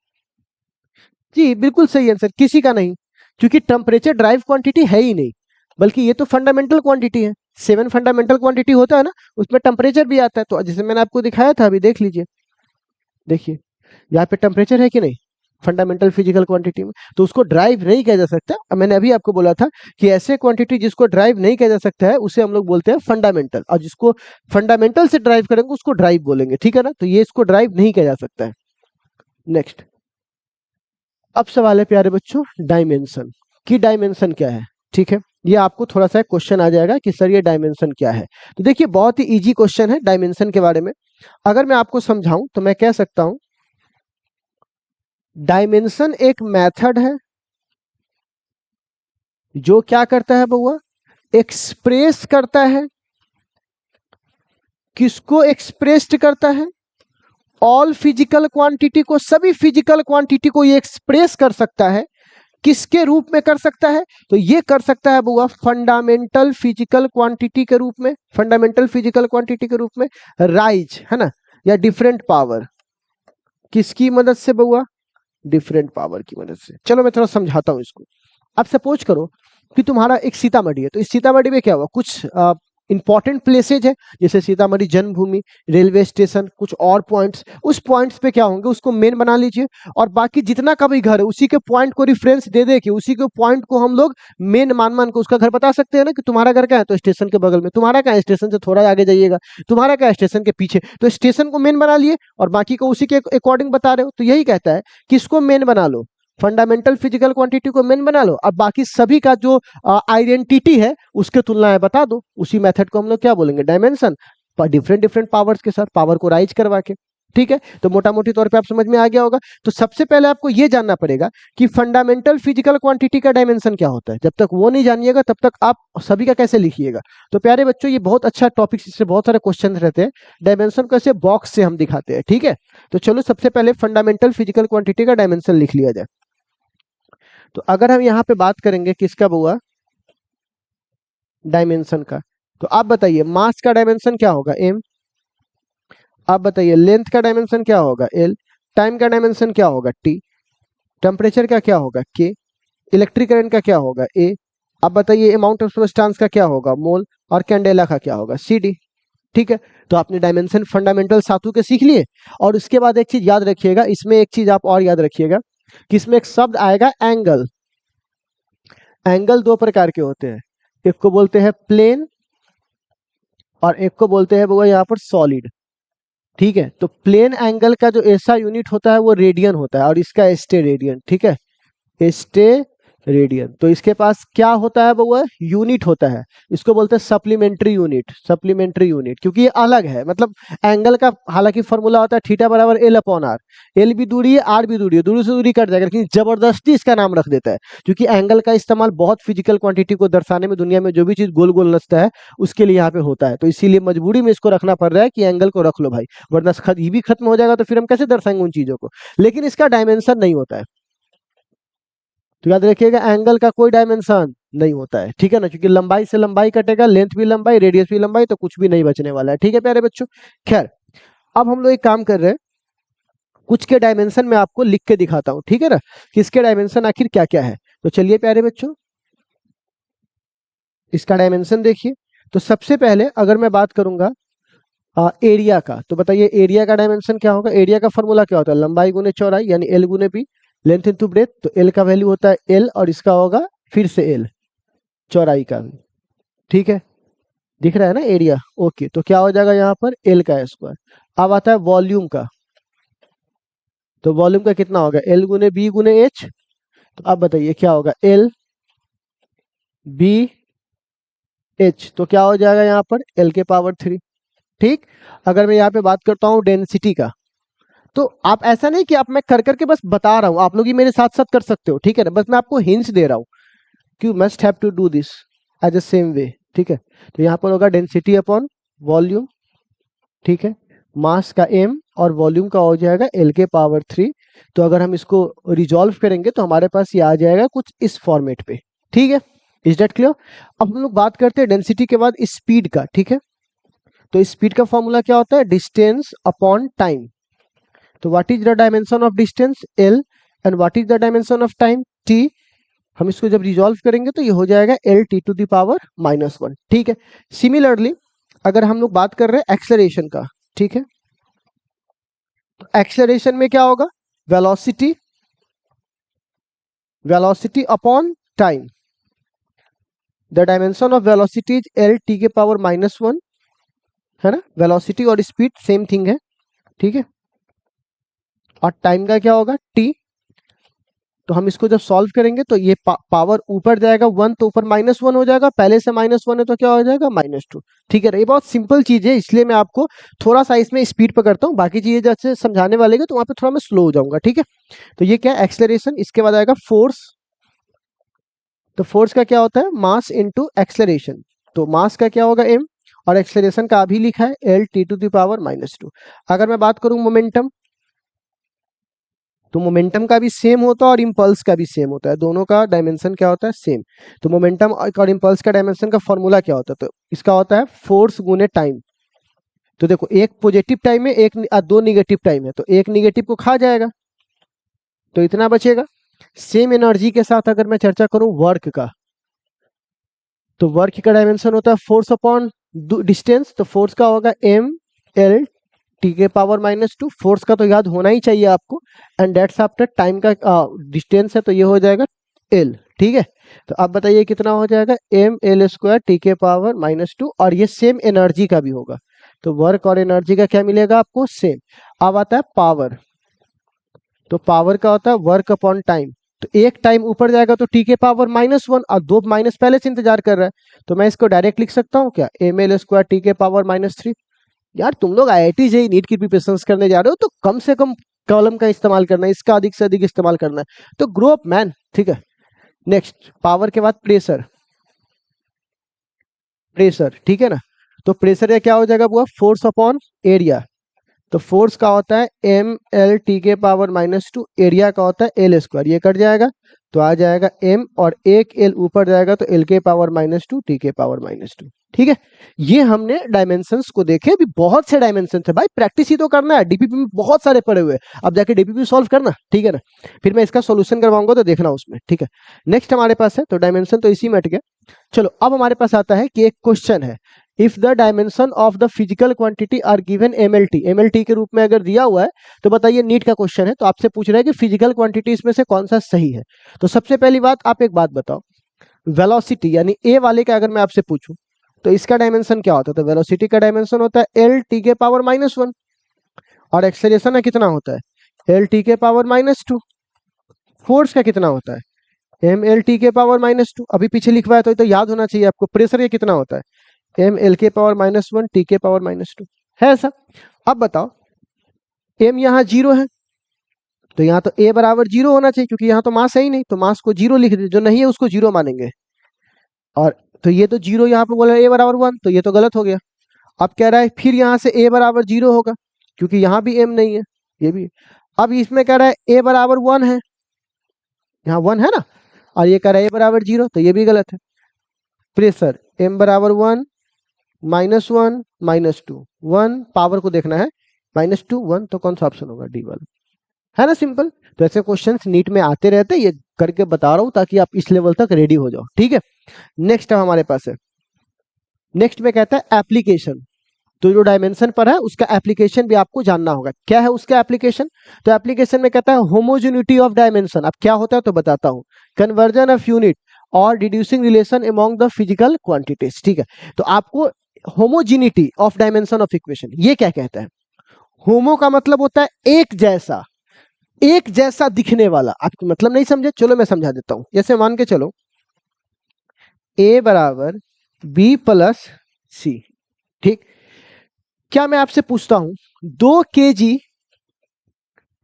जी बिल्कुल सही आंसर, किसी का नहीं, क्योंकि टेम्परेचर ड्राइव क्वांटिटी है ही नहीं, बल्कि ये तो फंडामेंटल क्वांटिटी है। 7 फंडामेंटल क्वांटिटी होता है ना, उसमें टेम्परेचर भी आता है। तो जैसे मैंने आपको दिखाया था अभी, देख लीजिए, देखिए यहाँ पे टेम्परेचर है कि नहीं फंडामेंटल फिजिकल क्वांटिटी में, तो उसको ड्राइव नहीं किया जा सकता। अब मैंने अभी आपको बोला था कि ऐसे क्वांटिटी जिसको ड्राइव नहीं किया जा सकता है उसे हम लोग बोलते हैं फंडामेंटल, और जिसको फंडामेंटल से ड्राइव करेंगे उसको ड्राइव बोलेंगे, ठीक है ना। तो ये इसको ड्राइव नहीं किया जा सकता है। नेक्स्ट, अब सवाल है प्यारे बच्चों डायमेंशन की, डायमेंशन क्या है, ठीक है। ये आपको थोड़ा सा क्वेश्चन आ जाएगा कि सर ये डायमेंशन क्या है। तो देखिए बहुत ही इजी क्वेश्चन है डायमेंशन के बारे में। अगर मैं आपको समझाऊं तो मैं कह सकता हूं डायमेंशन एक मेथड है जो क्या करता है बउआ, एक्सप्रेस करता है किसको एक्सप्रेस्ड करता है? ऑल फिजिकल क्वांटिटी को, सभी फिजिकल क्वांटिटी को ये एक्सप्रेस कर सकता है। किसके रूप में कर सकता है? तो ये कर सकता है बुआ फंडामेंटल फिजिकल क्वांटिटी के रूप में, फंडामेंटल फिजिकल क्वांटिटी के रूप में, राइज है ना, या डिफरेंट पावर। किसकी मदद से बुआ? डिफरेंट पावर की मदद से। चलो मैं थोड़ा समझाता हूं इसको। अब सपोज करो कि तुम्हारा एक सीतामढ़ी है, तो इस सीतामढ़ी में क्या हुआ, कुछ इंपॉर्टेंट प्लेसेज है, जैसे सीतामढ़ी जन्मभूमि, रेलवे स्टेशन, कुछ और पॉइंट्स। उस पॉइंट्स पे क्या होंगे, उसको मेन बना लीजिए, और बाकी जितना का भी घर है उसी के पॉइंट को रेफरेंस दे दे के उसी के पॉइंट को हम लोग मेन मान मान के उसका घर बता सकते हैं ना, कि तुम्हारा घर क्या है, तो स्टेशन के बगल में। तुम्हारा क्या है, स्टेशन से थोड़ा आगे जाइएगा। तुम्हारा क्या है, स्टेशन के पीछे। तो स्टेशन को मेन बना लिए और बाकी को उसी के अकॉर्डिंग बता रहे हो। तो यही कहता है कि इसको मेन बना लो, फंडामेंटल फिजिकल क्वांटिटी को मेन बना लो, अब बाकी सभी का जो आइडेंटिटी है उसके तुलनाएं बता दो। उसी मेथड को हम लोग क्या बोलेंगे, डायमेंशन, पर डिफरेंट डिफरेंट पावर्स के साथ, पावर को राइज करवा के। ठीक है, तो मोटा मोटी तौर पे आप समझ में आ गया होगा। तो सबसे पहले आपको यह जानना पड़ेगा कि फंडामेंटल फिजिकल क्वांटिटी का डायमेंशन क्या होता है। जब तक वो नहीं जानिएगा तब तक आप सभी का कैसे लिखिएगा। तो प्यारे बच्चों, ये बहुत अच्छा टॉपिक, इससे बहुत सारे क्वेश्चन रहते हैं। डायमेंशन कैसे बॉक्स से हम दिखाते हैं। ठीक है, तो चलो सबसे पहले फंडामेंटल फिजिकल क्वांटिटी का डायमेंशन लिख लिया जाए। तो अगर हम यहां पे बात करेंगे किसका बुआ, डायमेंशन का, तो आप बताइए मास का डायमेंशन क्या होगा, m। आप बताइए लेंथ का डायमेंशन क्या होगा, l। टाइम का डायमेंशन क्या होगा, t। टेम्परेचर का क्या होगा, k। इलेक्ट्रिक करंट का क्या होगा, a। आप बताइए अमाउंट ऑफ सब्सटेंस का क्या होगा, मोल। और कैंडेला का क्या होगा, cd। ठीक है, तो आपने डायमेंशन फंडामेंटल सातों के सीख लिए। और उसके बाद एक चीज याद रखिएगा, इसमें एक चीज आप और याद रखिएगा कि इसमें एक शब्द आएगा एंगल। एंगल दो प्रकार के होते हैं, एक को बोलते हैं प्लेन और एक को बोलते हैं वो यहाँ पर सॉलिड। ठीक है, तो प्लेन एंगल का जो ऐसा यूनिट होता है वो रेडियन होता है, और इसका एस्टे रेडियन। ठीक है, एस्टे रेडियन। तो इसके पास क्या होता है वो यूनिट होता है, इसको बोलते हैं सप्लीमेंट्री यूनिट। सप्लीमेंट्री यूनिट क्योंकि ये अलग है, मतलब एंगल का हालांकि फॉर्मूला होता है थीटा बराबर एल अपॉन आर। एल भी दूरी है, आर भी दूरी है, दूरी से दूरी कट जाएगा, लेकिन जबरदस्ती इसका नाम रख देता है क्योंकि एंगल का इस्तेमाल बहुत फिजिकल क्वांटिटी को दर्शाने में, दुनिया में जो भी चीज गोल गोल नचता है उसके लिए यहाँ पे होता है। तो इसीलिए मजबूरी में इसको रखना पड़ रहा है कि एंगल को रख लो भाई, वरना ये भी खत्म हो जाएगा तो फिर हम कैसे दर्शाएंगे उन चीजों को। लेकिन इसका डायमेंशन नहीं होता है, तो याद रखिएगा एंगल का कोई डायमेंशन नहीं होता है। ठीक है ना, क्योंकि लंबाई से लंबाई कटेगा, लेंथ भी लंबाई, रेडियस भी लंबाई, तो कुछ भी नहीं बचने वाला है। ठीक है प्यारे बच्चों, खैर अब हम लोग एक काम कर रहे हैं, कुछ के डायमेंशन में आपको लिख के दिखाता हूं। ठीक है ना, कि इसके डायमेंशन आखिर क्या क्या है। तो चलिए प्यारे बच्चों, इसका डायमेंशन देखिए। तो सबसे पहले अगर मैं बात करूंगा एरिया का, तो बताइए एरिया का डायमेंशन क्या होगा। एरिया का फॉर्मूला क्या होता है, लंबाई गुने चौड़ाई, यानी एल गुने बी, लेंथ इंटू ब्रेथ। तो एल का वैल्यू होता है एल, और इसका होगा फिर से एल, चौड़ाई का भी। ठीक है, दिख रहा है ना एरिया। ओके, तो क्या हो जाएगा यहाँ पर एल का स्क्वायर। अब आता है वॉल्यूम का, तो वॉल्यूम का कितना होगा, एल गुने बी गुने एच। तो अब बताइए क्या होगा, एल बी एच। तो क्या हो जाएगा यहाँ पर एल के पावर 3। ठीक, अगर मैं यहाँ पे बात करता हूँ डेंसिटी का, तो आप ऐसा नहीं कि आप मैं कर करके बस बता रहा हूँ, आप लोग ही मेरे साथ साथ कर सकते हो। ठीक है ना, बस मैं आपको हिंट्स दे रहा हूँ कि you must have to do this as a same way. ठीक है, तो यहाँ पर होगा डेंसिटी अपॉन वॉल्यूम। ठीक है, मास का m और वॉल्यूम का हो जाएगा एल के पावर 3। तो अगर हम इसको रिजॉल्व करेंगे तो हमारे पास ये आ जाएगा कुछ इस फॉर्मेट पे। ठीक है, इज दैट क्लियर। अब हम लोग बात करते हैं डेंसिटी के बाद स्पीड का। ठीक है, तो स्पीड का फॉर्मूला क्या होता है, डिस्टेंस अपॉन टाइम। तो what is the dimension of distance, L, and what is the dimension of time, T. हम इसको जब रिजॉल्व करेंगे तो ये हो जाएगा L T to the power -1। ठीक है, सिमिलरली अगर हम लोग बात कर रहे हैं एक्सेलरेशन का, ठीक है, तो एक्सेलरेशन में क्या होगा, velocity, velocity upon time. The dimension of velocity is L T के पावर -1, है ना। वेलोसिटी और स्पीड सेम थिंग है। ठीक है, और टाइम का क्या होगा, टी। तो हम इसको जब सॉल्व करेंगे तो ये पावर ऊपर जाएगा 1, तो ऊपर -1 हो जाएगा, पहले से -1 है तो क्या हो जाएगा, -2। ठीक है, ये बहुत सिंपल चीज है, इसलिए मैं आपको थोड़ा सा इसमें स्पीड पे करता हूँ, बाकी चीजें जैसे समझाने वाले तो वहां पे थोड़ा मैं स्लो हो जाऊंगा। ठीक है, तो ये क्या एक्सेलरेशन, इसके बाद आएगा फोर्स। तो फोर्स का क्या होता है, मास इंटू एक्सेलरेशन। तो मास का क्या होगा m, और एक्सेलरेशन का अभी लिखा है L T to the power -2। अगर मैं बात करूं मोमेंटम, तो मोमेंटम का भी सेम होता है और इम्पल्स का भी सेम होता है, दोनों का डायमेंशन क्या होता है, सेम। तो मोमेंटम और इम्पल्स का डायमेंशन का फॉर्मूला क्या होता है, तो इसका होता है फोर्स गुने टाइम। तो देखो एक पॉजिटिव टाइम है, दो निगेटिव टाइम है, तो एक निगेटिव को खा जाएगा, तो इतना बचेगा। सेम एनर्जी के साथ अगर मैं चर्चा करूं वर्क का, तो वर्क का डायमेंशन होता है फोर्स अपॉन डिस्टेंस, तो फोर्स का होगा एम एल टी के पावर -2। फोर्स का तो याद होना ही चाहिए आपको, एंड डेट्स आफ्टर टाइम का डिस्टेंस है, तो ये हो जाएगा एल। ठीक है, तो आप बताइए कितना हो जाएगा, एम एल स्क्वायर टी के पावर -2, और ये सेम एनर्जी का भी होगा, तो वर्क और एनर्जी का क्या मिलेगा आपको, सेम। अब आता है पावर, तो पावर का होता है वर्क अपॉन टाइम, तो एक टाइम ऊपर जाएगा तो टी के पावर -1, और दो माइनस पहले से इंतजार कर रहा है, तो मैं इसको डायरेक्ट लिख सकता हूँ क्या, एम एल स्क्वायर टी के पावर -3। यार तुम लोग आईआईटी जेईई नीट की प्रिपरेशन करने जा रहे हो, तो कम से कम कॉलम का इस्तेमाल करना है, इसका अधिक से अधिक इस्तेमाल करना है, तो ग्रो अप मैन। ठीक है, नेक्स्ट पावर के बाद प्रेशर, प्रेशर ठीक है ना, तो प्रेशर का क्या हो जाएगा बुआ, फोर्स अपॉन एरिया, तो फोर्स का होता है एम एल टी के पावर -2, एरिया का होता है एल स्क्वायर, ये कट जाएगा तो आ जाएगा एम, और एक एल ऊपर जाएगा तो एल के पावर -2 टी के पावर -2। ठीक है, ये हमने डायमेंशंस को देखे, अभी बहुत से डायमेंशन थे भाई, प्रैक्टिस ही तो करना है, डीपीपी में बहुत सारे पड़े हुए हैं, अब जाके डीपीपी सॉल्व करना, ठीक है ना, फिर मैं इसका सॉल्यूशन करवाऊंगा तो देखना उसमें। ठीक है, नेक्स्ट हमारे पास है, तो डायमेंशन तो इसी में अट गया। चलो अब हमारे पास आता है कि एक क्वेश्चन है, if the dimension of the physical quantity are given MLT, MLT के रूप में अगर दिया हुआ है, तो बताइए नीट का क्वेश्चन है, तो आपसे पूछ रहा है कि फिजिकल क्वांटिटी इसमें से कौन सा सही है। तो सबसे पहली बात, आप एक बात बताओ, वेलोसिटी यानी ए वाले का अगर मैं आपसे पूछूं, तो इसका डायमेंशन क्या होता है, तो वेलोसिटी का डायमेंशन होता है एल टी के पावर -1, और एक्सेलरेशन का कितना होता है, एल टी के पावर -2। फोर्स का कितना होता है, एम एल टी के पावर -2, अभी पीछे लिखवाया तो याद होना चाहिए आपको। प्रेशर का कितना होता है, एम एल के पावर -1 टी के पावर -2, है ऐसा। अब बताओ, एम यहाँ 0 है, तो यहाँ तो ए बराबर 0 होना चाहिए, क्योंकि यहाँ तो मास है ही नहीं, तो मास को 0 लिख दे, जो नहीं है उसको 0 मानेंगे। और तो ये तो 0 यहाँ पे बोला ए बराबर 1, तो ये तो गलत हो गया। अब कह रहा है फिर यहाँ से ए बराबर 0 होगा, क्योंकि यहाँ भी एम नहीं है, ये भी। अब इसमें कह रहा है ए बराबर 1 है, यहाँ 1 है ना, और ये कह रहा है ए बराबर 0, तो ये भी गलत है। प्रेशर एम बराबर 1 -1 -2, 1 पावर को देखना है, -2 1, तो कौन सा ऑप्शन होगा, डी वाला, है ना, सिंपल। तो ऐसे क्वेश्चंस नीट में आते रहते हैं, ये करके बता रहा हूं ताकि आप इस लेवल तक रेडी हो जाओ। ठीक है, नेक्स्ट हमारे पास है, नेक्स्ट में कहता है एप्लीकेशन, तो जो डायमेंशन पर है उसका एप्लीकेशन भी आपको जानना होगा, क्या है उसका एप्लीकेशन। तो एप्लीकेशन में कहता है होमोजेनिटी ऑफ डायमेंशन, अब क्या होता है तो बताता हूं, कन्वर्जन ऑफ यूनिट और reducing relation among the physical quantities. ठीक है, तो आपको homogeneity of dimension of equation ये क्या कहता है, होमो का मतलब होता है एक जैसा, एक जैसा दिखने वाला, आपको मतलब नहीं समझे, चलो मैं समझा देता हूं। जैसे मान के चलो ए बराबर बी प्लस सी, ठीक, क्या मैं आपसे पूछता हूं 2 kg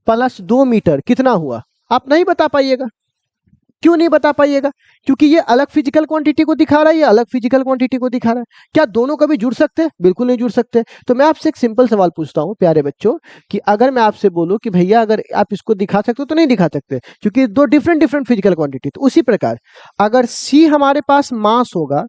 प्लस 2 मीटर कितना हुआ, आप नहीं बता पाइएगा। क्यों नहीं बता पाइएगा, क्योंकि ये अलग फिजिकल क्वांटिटी को दिखा रहा है, ये अलग फिजिकल क्वांटिटी को दिखा रहा है। क्या दोनों कभी जुड़ सकते हैं, बिल्कुल नहीं जुड़ सकते। तो मैं आपसे एक सिंपल सवाल पूछता हूं प्यारे बच्चों, कि अगर मैं आपसे बोलूं कि भैया अगर आप इसको दिखा सकते हो, तो नहीं दिखा सकते, क्योंकि दो डिफरेंट डिफरेंट फिजिकल क्वांटिटी। तो उसी प्रकार अगर सी हमारे पास मास होगा,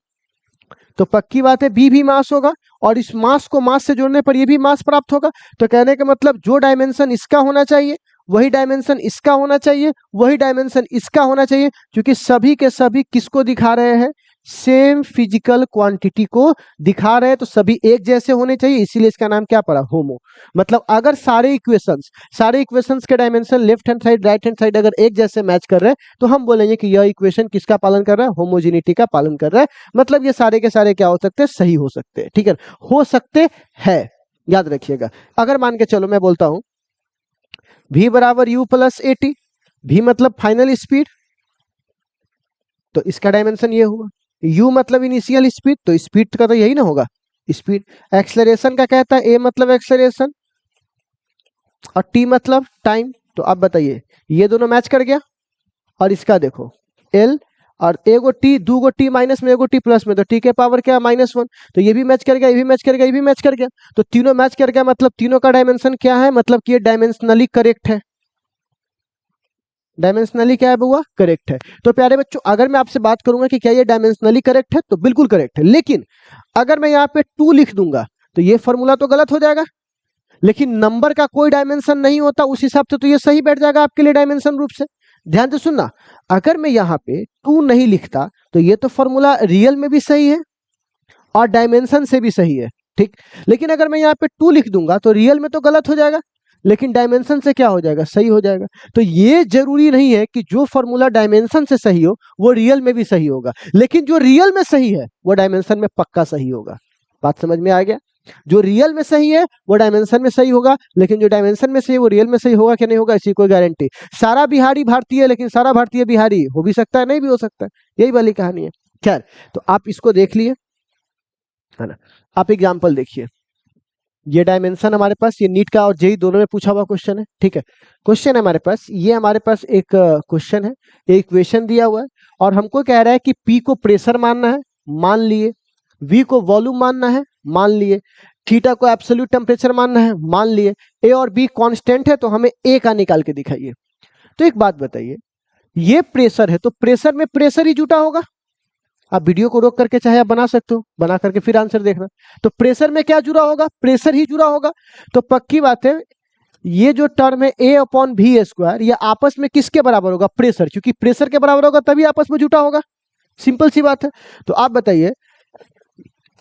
तो पक्की बात है बी भी मास होगा, और इस मास को मास से जोड़ने पर ये भी मास प्राप्त होगा। तो कहने का मतलब जो डायमेंशन इसका होना चाहिए वही डायमेंशन इसका होना चाहिए, वही डायमेंशन इसका होना चाहिए, क्योंकि सभी के सभी किसको दिखा रहे हैं, सेम फिजिकल क्वांटिटी को दिखा रहे हैं, तो सभी एक जैसे होने चाहिए, इसीलिए इसका नाम क्या पड़ा, होमो। मतलब अगर सारे इक्वेशंस के dimension left hand side right hand side अगर एक जैसे मैच कर रहे हैं, तो हम बोलेंगे कि यह इक्वेशन किसका पालन कर रहा है, होमोजेनिटी का पालन कर रहा है। मतलब ये सारे के सारे क्या हो सकते हैं, सही हो सकते हैं। ठीक है, हो सकते हैं, याद रखिएगा। अगर मान के चलो मैं बोलता हूं v बराबर u प्लस एटी, v मतलब फाइनल स्पीड, तो इसका डायमेंशन ये हुआ। u मतलब इनिशियल स्पीड, तो स्पीड का तो यही ना होगा, स्पीड। एक्सेलरेशन का कहता है a मतलब एक्सेलरेशन, और t मतलब टाइम। तो अब बताइए ये दोनों मैच कर गया, और इसका देखो l और एगो टी, दो गो टी माइनस में, एगो टी प्लस में, तो टी के पावर क्या, -1। तो ये भी मैच कर गया, ये भी मैच कर गया, ये भी मैच कर गया। तो तीनों मैच कर गया, मतलब तीनों का डायमेंशन क्या है, मतलब कि ये डायमेंशनली करेक्ट है। डायमेंशनली क्या है बुआ, करेक्ट है। तो प्यारे बच्चों, अगर मैं आपसे बात करूंगा कि क्या ये डायमेंशनली करेक्ट है, तो बिल्कुल करेक्ट है। लेकिन अगर मैं यहाँ पे 2 लिख दूंगा तो ये फॉर्मूला तो गलत हो जाएगा। लेकिन नंबर का कोई डायमेंशन नहीं होता, उस हिसाब से तो ये सही बैठ जाएगा आपके लिए डायमेंशन रूप से। ध्यान से सुनना, अगर मैं यहाँ पे 2 नहीं लिखता तो ये तो फॉर्मूला रियल में भी सही है और डायमेंशन से भी सही है, ठीक। लेकिन अगर मैं यहाँ पे 2 लिख दूंगा तो रियल में तो गलत हो जाएगा, लेकिन डायमेंशन से क्या हो जाएगा, सही हो जाएगा। तो ये जरूरी नहीं है कि जो फॉर्मूला डायमेंशन से सही हो वो रियल में भी सही होगा, लेकिन जो रियल में सही है वो डायमेंशन में पक्का सही होगा। बात समझ में आ गया? जो रियल में सही है वो डायमेंशन में सही होगा, लेकिन जो डायमेंशन में सही है वो रियल में सही होगा कि नहीं होगा, इसकी कोई गारंटी। सारा बिहारी भारतीय है, लेकिन सारा भारतीय बिहारी हो भी सकता है, नहीं भी हो सकता है, यही वाली कहानी है। खैर, तो आप इसको देख लिए, है ना। आप एग्जाम्पल देखिए, ये डायमेंशन हमारे पास, ये नीट का और जेई दोनों में पूछा हुआ क्वेश्चन है, ठीक है। क्वेश्चन है हमारे पास, ये हमारे पास एक क्वेश्चन है, एक इक्वेशन दिया हुआ है और हमको कह रहा है कि पी को प्रेशर मानना है, मान लिए। वी को वॉल्यूम मानना है, मान लिए। थीटा को एब्सोल्यूट टेम्परेचर मानना है, मान लिए। ए और बी कांस्टेंट है, तो हमें ए का निकाल के दिखाइए। तो एक बात बताइए, ये प्रेशर है तो प्रेशर में प्रेशर ही जुटा होगा। आप वीडियो को रोक करके चाहे आप बना सकते हो, बना करके फिर आंसर देखना। तो प्रेशर में क्या जुड़ा होगा, प्रेशर ही जुड़ा होगा। तो पक्की बात है, ये जो टर्म है A/V², ये आपस में किसके बराबर होगा, प्रेशर। क्योंकि प्रेशर के बराबर होगा तभी आपस में जुटा होगा, सिंपल सी बात है। तो आप बताइए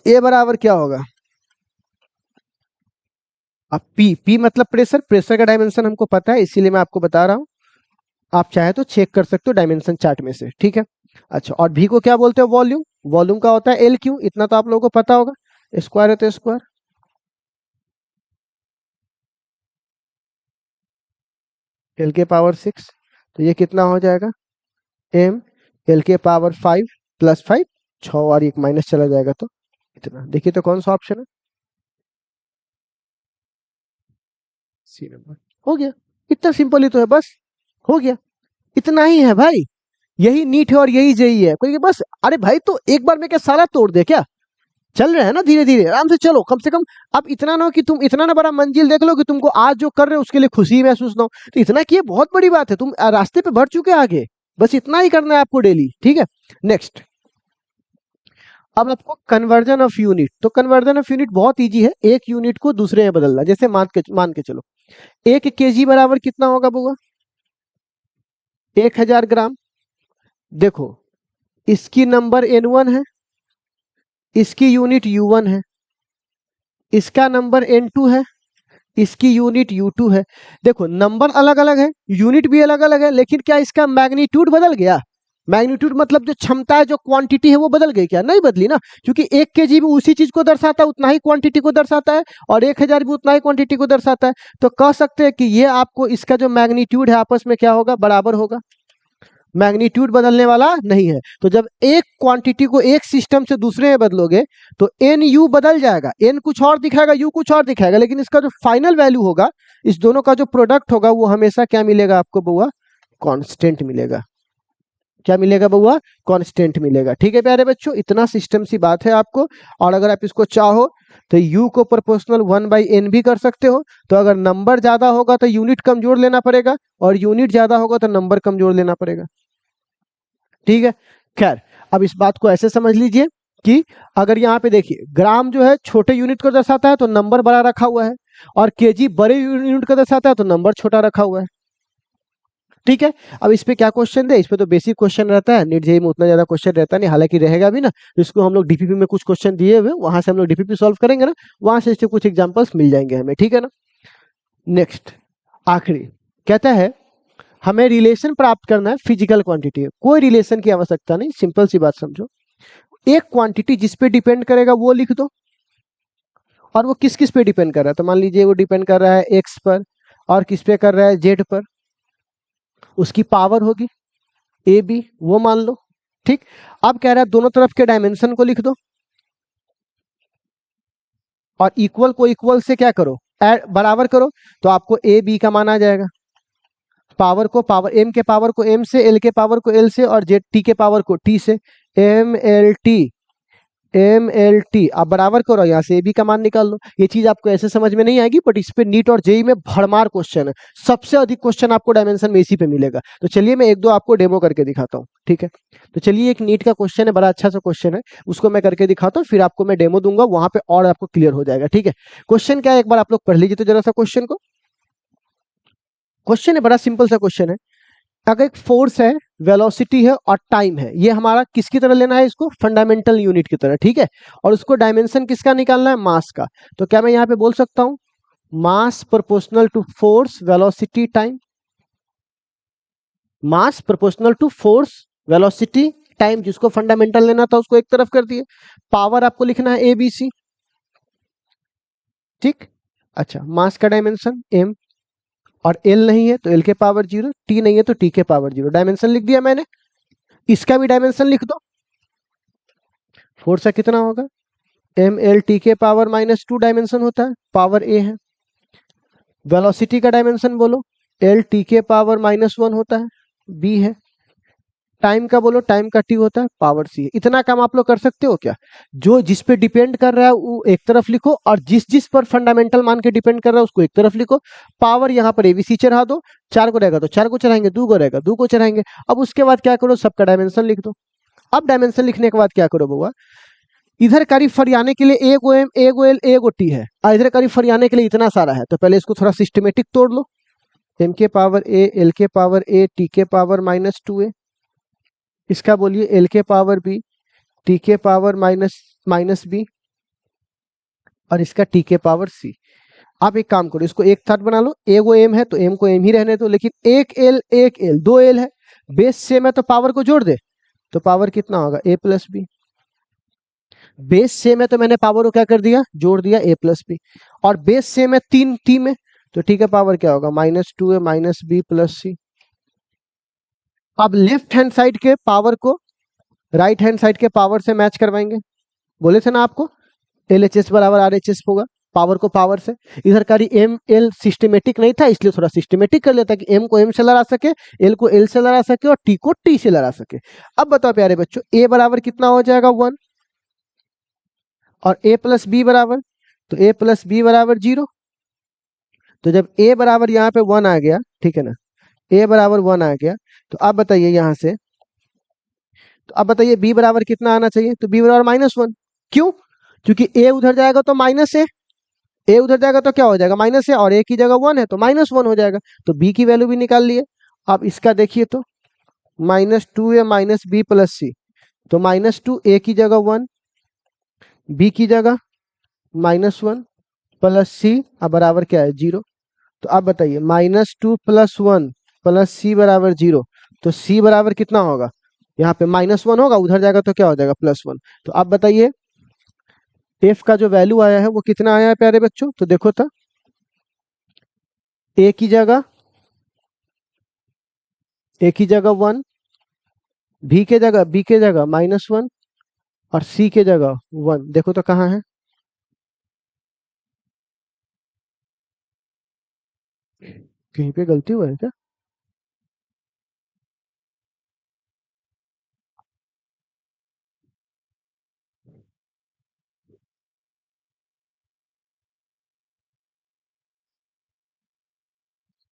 A बराबर क्या होगा, अब P मतलब प्रेशर, प्रेशर का डायमेंशन हमको पता है, इसीलिए मैं आपको बता रहा हूं। आप चाहे तो चेक कर सकते हो डायमेंशन चार्ट में से, ठीक है। अच्छा, और भी को क्या बोलते हैं, वॉल्यूम। वॉल्यूम का होता है LQ, इतना तो आप लोगों को पता होगा। स्क्वायर है तो स्क्वायर, L के पावर 6, तो ये कितना हो जाएगा, M L के पावर 5 + 5, 6 और एक माइनस चला जाएगा तो इतना। देखिए तो कौन सा ऑप्शन है, सी नंबर। हो गया, इतना सिंपल ही तो है, बस हो गया, इतना ही है भाई। यही नीट है और यही जेई है, कोई बस। अरे भाई, तो एक बार में क्या सारा तोड़ दे क्या, चल रहे हैं ना, धीरे धीरे आराम से चलो, कम से कम। अब इतना ना हो कि तुम इतना ना बड़ा मंजिल देख लो कि तुमको आज जो कर रहे हो उसके लिए खुशी महसूस ना हो, तो इतना किए बहुत बड़ी बात है, तुम रास्ते पे बढ़ चुके आगे। बस इतना ही करना है आपको डेली, ठीक है। नेक्स्ट, अब आपको कन्वर्जन ऑफ यूनिट। तो कन्वर्जन ऑफ यूनिट बहुत इजी है, एक यूनिट को दूसरे में बदलना। जैसे मान के चलो 1 kg बराबर कितना होगा बुआ, 1000 ग्राम। देखो, इसकी नंबर N1 है, इसकी यूनिट U1 है, इसका नंबर N2 है, इसकी यूनिट U2 है। देखो, नंबर अलग अलग है, यूनिट भी अलग अलग है, लेकिन क्या इसका मैग्नीट्यूड बदल गया, मैग्नीट्यूड मतलब जो क्षमता है, जो क्वांटिटी है, वो बदल गई क्या, नहीं बदली ना। क्योंकि 1 kg भी उसी चीज को दर्शाता है, उतना ही क्वांटिटी को दर्शाता है, और 1000 भी उतना ही क्वांटिटी को दर्शाता है। तो कह सकते हैं कि ये आपको इसका जो मैग्नीट्यूड है आपस में क्या होगा, बराबर होगा। मैग्नीट्यूड बदलने वाला नहीं है। तो जब एक क्वांटिटी को एक सिस्टम से दूसरे में बदलोगे तो एन यू बदल जाएगा, एन कुछ और दिखाएगा, यू कुछ और दिखाएगा, लेकिन इसका जो फाइनल वैल्यू होगा, इस दोनों का जो प्रोडक्ट होगा, वो हमेशा क्या मिलेगा आपको बुआ, कांस्टेंट मिलेगा। क्या मिलेगा बुआ, कांस्टेंट मिलेगा। ठीक है प्यारे बच्चों, इतना सिस्टम सी बात है आपको। और अगर आप इसको चाहो तो u को प्रोपोर्शनल 1/n भी कर सकते हो। तो अगर नंबर ज्यादा होगा तो यूनिट कमजोर लेना पड़ेगा, और यूनिट ज्यादा होगा तो नंबर कमजोर लेना पड़ेगा, ठीक है। खैर, अब इस बात को ऐसे समझ लीजिए कि अगर यहाँ पे देखिए, ग्राम जो है छोटे यूनिट को दर्शाता है तो नंबर बड़ा रखा हुआ है, और केजी बड़े यूनिट को दर्शाता है तो नंबर छोटा रखा हुआ है, ठीक है। अब इस पे क्या क्वेश्चन दे, इस पे तो बेसिक क्वेश्चन रहता है, नीट जेईई में उतना ज्यादा क्वेश्चन रहता नहीं, हालांकि रहेगा भी ना। इसको हम लोग डीपीपी में कुछ क्वेश्चन दिए हुए, वहां से हम लोग डीपीपी सॉल्व करेंगे ना, वहां से इससे कुछ एग्जांपल्स मिल जाएंगे हमें, ठीक है ना। नेक्स्ट, आखिरी कहता है हमें रिलेशन प्राप्त करना है फिजिकल क्वांटिटी। कोई रिलेशन की आवश्यकता नहीं, सिंपल सी बात समझो। एक क्वांटिटी जिस पे डिपेंड करेगा वो लिख दो, और वो किस किस पे डिपेंड कर रहा है। तो मान लीजिए वो डिपेंड कर रहा है एक्स पर, और किस पे कर रहा है, जेड पर। उसकी पावर होगी ए बी, वो मान लो, ठीक। अब कह रहा है दोनों तरफ के डायमेंशन को लिख दो, और इक्वल को इक्वल से क्या करो, बराबर करो, तो आपको ए बी का मान आ जाएगा। पावर को पावर एम के पावर को एम से, एल के पावर को एल से और जेड टी के पावर को टी से। एम एल टी आप बराबर करो, यहाँ से ए बी का मान निकाल लो। ये चीज आपको ऐसे समझ में नहीं आएगी, बट इस पे नीट और जेई में भरमार क्वेश्चन है। सबसे अधिक क्वेश्चन आपको डायमेंशन में इसी पे मिलेगा। तो चलिए मैं एक दो आपको डेमो करके दिखाता हूँ, ठीक है। तो चलिए एक नीट का क्वेश्चन है, बड़ा अच्छा सा क्वेश्चन है, उसको मैं करके दिखाता हूँ, फिर आपको मैं डेमो दूंगा, वहां पे और आपको क्लियर हो जाएगा, ठीक है। क्वेश्चन क्या है एक बार आप लोग पढ़ लीजिए तो जरा सा क्वेश्चन को। क्वेश्चन है बड़ा सिंपल सा क्वेश्चन है। अगर एक फोर्स है, वेलोसिटी है और टाइम है, ये हमारा किसकी तरह लेना है, इसको फंडामेंटल यूनिट की तरह, ठीक है। और उसको डायमेंशन किसका निकालना है, मास का। तो क्या मैं यहाँ पे बोल सकता हूँ mass proportional to force velocity time, mass proportional to force velocity time, जिसको फंडामेंटल लेना था उसको एक तरफ कर दिए। पावर आपको लिखना है ए बी सी, ठीक। अच्छा, मास का डायमेंशन एम, और एल नहीं है तो एल के पावर 0, टी नहीं है तो टी के पावर 0, डायमेंशन लिख दिया मैंने। इसका भी डायमेंशन लिख दो, फोर्स का कितना होगा, एम एल टी के पावर -2 डायमेंशन होता है, पावर ए है। वेलोसिटी का डायमेंशन बोलो, एल टी के पावर -1 होता है, बी है। टाइम का बोलो, टाइम का टी होता है, पावर सी है। इतना काम आप लोग कर सकते हो क्या, जो जिस पे डिपेंड कर रहा है वो एक तरफ लिखो, और जिस जिस पर फंडामेंटल मान के डिपेंड कर रहा है उसको एक तरफ लिखो। पावर यहाँ पर एबीसी चढ़ा दो, 4 को रहेगा तो 4 को चढ़ाएंगे, 2 को रहेगा 2 को चढ़ाएंगे। अब उसके बाद क्या करो, सबका डायमेंशन लिख दो। अब डायमेंशन लिखने के बाद क्या करो बउआ, इधर करीब फरियाने के लिए ए गो एम ए गो एल ए गो टी है, और इधर करीब फरियाने के लिए इतना सारा है, तो पहले इसको थोड़ा सिस्टमेटिक तोड़ लो। एम के पावर ए, एल के पावर ए, टी के पावर -2a, इसका बोलिए एल के पावर बी, टी के पावर माइनस बी, और इसका टी के पावर सी। आप एक काम करो, इसको एक साथ बना लो, ए को एम है तो एम को एम ही रहने दो, लेकिन एक एल 2 एल है, बेस सेम है तो पावर को जोड़ दे, तो पावर कितना होगा ए प्लस बी। बेस सेम है तो मैंने पावर को क्या कर दिया, जोड़ दिया, ए प्लस बी। और बेस सेम है 3 टी में, तो टी का पावर क्या होगा, -2a -b प्लस सी। अब लेफ्ट हैंड साइड के पावर को राइट हैंड साइड के पावर से मैच करवाएंगे, बोले थे ना आपको LHS बराबर RHS होगा, पावर को पावर से। इधर का एम एल सिस्टमेटिक नहीं था, इसलिए थोड़ा सिस्टमेटिक कर लेता कि एम को एम से लड़ा सके, एल को एल से लड़ा सके और टी को टी से लड़ा सके। अब बताओ प्यारे बच्चों, ए बराबर कितना हो जाएगा 1, और ए प्लस बी बराबर, तो ए प्लस बी बराबर 0। तो जब ए बराबर यहाँ पे 1 आ गया, ठीक है ना, ए बराबर 1 आ गया, तो आप बताइए यहाँ से, तो अब बताइए बी बराबर कितना आना चाहिए, तो बी बराबर -1। क्यों, क्योंकि ए उधर जाएगा तो माइनस ए उधर जाएगा तो क्या हो जाएगा, माइनस है, और ए की जगह 1 है तो -1 हो जाएगा, तो बी की वैल्यू भी निकाल लिए। अब इसका देखिए तो -2a -b प्लस सी, तो -2 ए की जगह 1, बी की जगह -1 प्लस सी, अब बराबर क्या है 0। तो अब बताइए -2 + 1 प्लस सी बराबर 0, तो सी बराबर कितना होगा, यहाँ पे -1 होगा, उधर जाएगा तो क्या हो जाएगा +1। तो आप बताइए एफ का जो वैल्यू आया है वो कितना आया है प्यारे बच्चों, तो देखो तो ए की जगह 1, बी के जगह -1 और सी के जगह 1, देखो तो कहाँ है, कहीं पे गलती हुआ है क्या।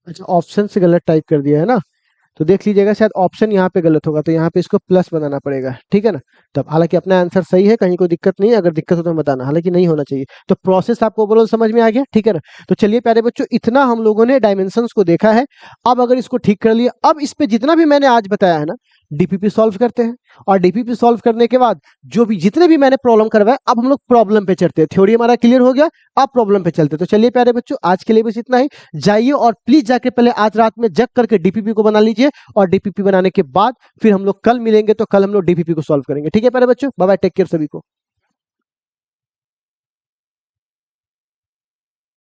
अच्छा, ऑप्शन से गलत टाइप कर दिया है ना, तो देख लीजिएगा, शायद ऑप्शन यहाँ पे गलत होगा, तो यहाँ पे इसको प्लस बनाना पड़ेगा, ठीक है ना। तब हालांकि अपना आंसर सही है, कहीं कोई दिक्कत नहीं है, अगर दिक्कत हो तो बताना, हालांकि नहीं होना चाहिए। तो प्रोसेस आपको ओवरऑल समझ में आ गया, ठीक है ना। तो चलिए प्यारे बच्चों, इतना हम लोगों ने डायमेंशंस को देखा है। अब अगर इसको ठीक कर लिया, अब इस पे जितना भी मैंने आज बताया है ना, डीपीपी सॉल्व करते हैं, और डीपीपी सॉल्व करने के बाद जो भी जितने भी मैंने प्रॉब्लम करवाए, अब हम लोग प्रॉब्लम पे चढ़ते हैं। थ्योरी हमारा क्लियर हो गया, अब प्रॉब्लम पे चलते हैं। तो चलिए प्यारे बच्चों, आज के लिए बस इतना ही। जाइए और प्लीज जाके पहले आज रात में जग करके डीपीपी को बना लीजिए, और डीपीपी बनाने के बाद फिर हम लोग कल मिलेंगे, तो कल हम लोग डीपीपी को सॉल्व करेंगे, ठीक है प्यारे बच्चों। बाय बाय, टेक केयर सभी को।